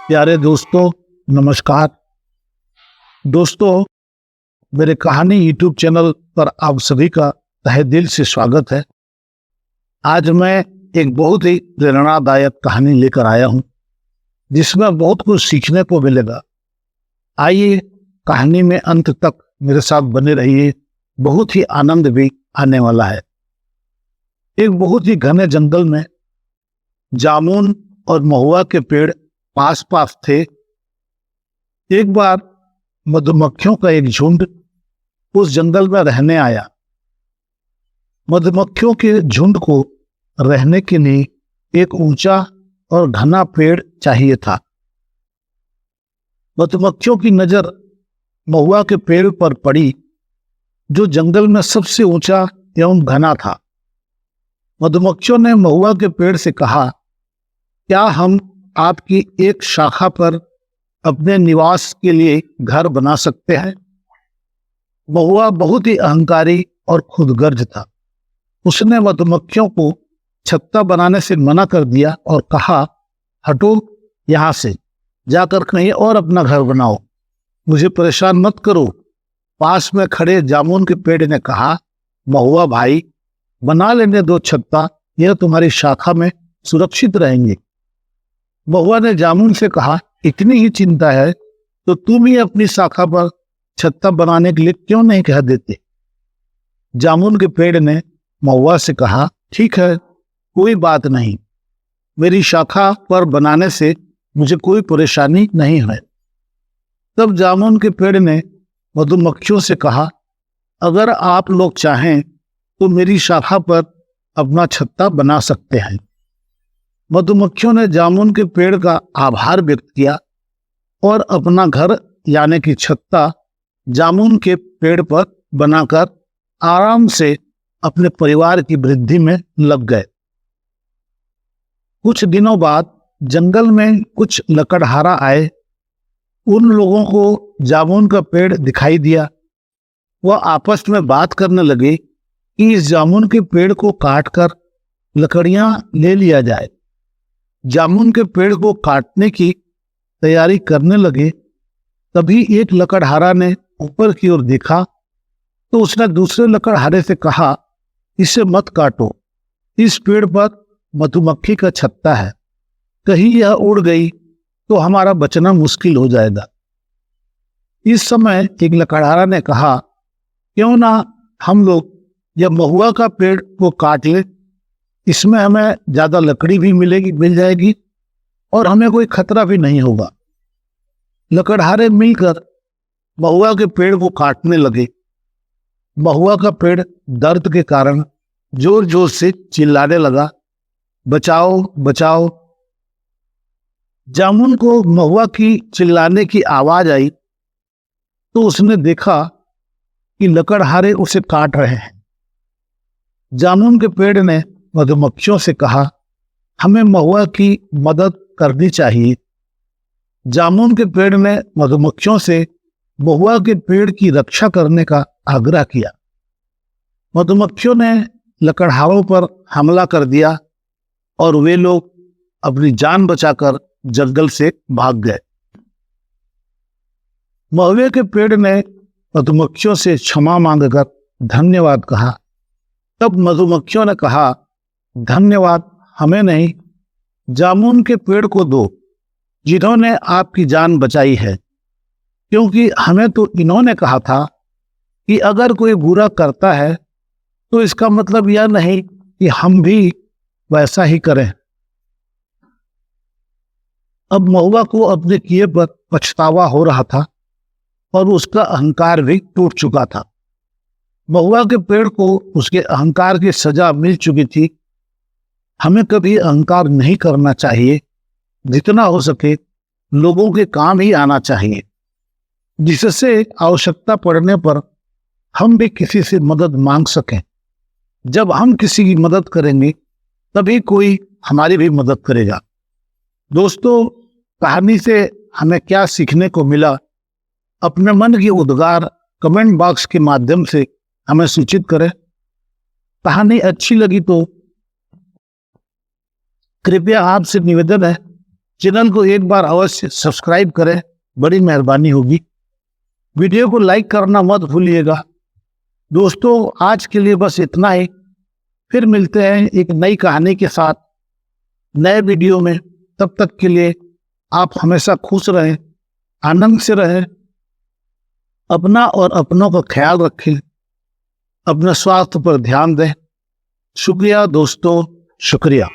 प्यारे दोस्तों, नमस्कार। दोस्तों, मेरे कहानी यूट्यूब चैनल पर आप सभी का तहे दिल से स्वागत है। आज मैं एक बहुत ही प्रेरणादायक कहानी लेकर आया हूं, जिसमें बहुत कुछ सीखने को मिलेगा। आइए कहानी में अंत तक मेरे साथ बने रहिए, बहुत ही आनंद भी आने वाला है। एक बहुत ही घने जंगल में जामुन और महुआ के पेड़ पास पास थे। एक बार मधुमक्खियों का एक झुंड उस जंगल में रहने आया। मधुमक्खियों के झुंड को रहने के लिए एक ऊंचा और घना पेड़ चाहिए था। मधुमक्खियों की नजर महुआ के पेड़ पर पड़ी, जो जंगल में सबसे ऊंचा एवं घना था। मधुमक्खियों ने महुआ के पेड़ से कहा, क्या हम आपकी एक शाखा पर अपने निवास के लिए घर बना सकते हैं? महुआ बहुत ही अहंकारी और खुदगर्ज था। उसने मधुमक्खियों को छत्ता बनाने से मना कर दिया और कहा, हटो यहां से, जाकर कहीं और अपना घर बनाओ, मुझे परेशान मत करो। पास में खड़े जामुन के पेड़ ने कहा, महुआ भाई, बना लेने दो छत्ता, यह तुम्हारी शाखा में सुरक्षित रहेंगे। महुआ ने जामुन से कहा, इतनी ही चिंता है तो तुम ही अपनी शाखा पर छत्ता बनाने के लिए क्यों नहीं कह देते? जामुन के पेड़ ने महुआ से कहा, ठीक है, कोई बात नहीं, मेरी शाखा पर बनाने से मुझे कोई परेशानी नहीं है। तब जामुन के पेड़ ने मधुमक्खियों से कहा, अगर आप लोग चाहें तो मेरी शाखा पर अपना छत्ता बना सकते हैं। मधुमक्खियों ने जामुन के पेड़ का आभार व्यक्त किया और अपना घर यानी कि छत्ता जामुन के पेड़ पर बनाकर आराम से अपने परिवार की वृद्धि में लग गए। कुछ दिनों बाद जंगल में कुछ लकड़हारा आए। उन लोगों को जामुन का पेड़ दिखाई दिया। वह आपस में बात करने लगे कि इस जामुन के पेड़ को काटकर लकड़ियां ले लिया जाए। जामुन के पेड़ को काटने की तैयारी करने लगे। तभी एक लकड़हारा ने ऊपर की ओर देखा तो उसने दूसरे लकड़हारे से कहा, इसे मत काटो, इस पेड़ पर मधुमक्खी का छत्ता है, कहीं यह उड़ गई तो हमारा बचना मुश्किल हो जाएगा। इस समय एक लकड़हारा ने कहा, क्यों ना हम लोग यह महुआ का पेड़ को काट ले, इसमें हमें ज्यादा लकड़ी भी मिल जाएगी और हमें कोई खतरा भी नहीं होगा। लकड़हारे मिलकर महुआ के पेड़ को काटने लगे। महुआ का पेड़ दर्द के कारण जोर जोर से चिल्लाने लगा, बचाओ बचाओ। जामुन को महुआ की चिल्लाने की आवाज आई तो उसने देखा कि लकड़हारे उसे काट रहे हैं। जामुन के पेड़ ने मधुमक्खियों से कहा, हमें महुआ की मदद करनी चाहिए। जामुन के पेड़ ने मधुमक्खियों से महुआ के पेड़ की रक्षा करने का आग्रह किया। मधुमक्खियों ने लकड़हारों पर हमला कर दिया और वे लोग अपनी जान बचाकर जंगल से भाग गए। महुए के पेड़ ने मधुमक्खियों से क्षमा मांगकर धन्यवाद कहा। तब मधुमक्खियों ने कहा, धन्यवाद हमें नहीं, जामुन के पेड़ को दो जिन्होंने आपकी जान बचाई है, क्योंकि हमें तो इन्होंने कहा था कि अगर कोई बुरा करता है तो इसका मतलब यह नहीं कि हम भी वैसा ही करें। अब महुआ को अपने किए पर पछतावा हो रहा था और उसका अहंकार भी टूट चुका था। महुआ के पेड़ को उसके अहंकार की सजा मिल चुकी थी। हमें कभी अहंकार नहीं करना चाहिए। जितना हो सके लोगों के काम ही आना चाहिए, जिससे आवश्यकता पड़ने पर हम भी किसी से मदद मांग सकें। जब हम किसी की मदद करेंगे तभी कोई हमारी भी मदद करेगा। दोस्तों, कहानी से हमें क्या सीखने को मिला, अपने मन की उद्गार कमेंट बॉक्स के माध्यम से हमें सूचित करें। कहानी अच्छी लगी तो कृपया आपसे निवेदन है, चैनल को एक बार अवश्य सब्सक्राइब करें, बड़ी मेहरबानी होगी। वीडियो को लाइक करना मत भूलिएगा। दोस्तों, आज के लिए बस इतना ही। फिर मिलते हैं एक नई कहानी के साथ नए वीडियो में। तब तक के लिए आप हमेशा खुश रहें, आनंद से रहें, अपना और अपनों का ख्याल रखें, अपने स्वास्थ्य पर ध्यान दें। शुक्रिया दोस्तों, शुक्रिया।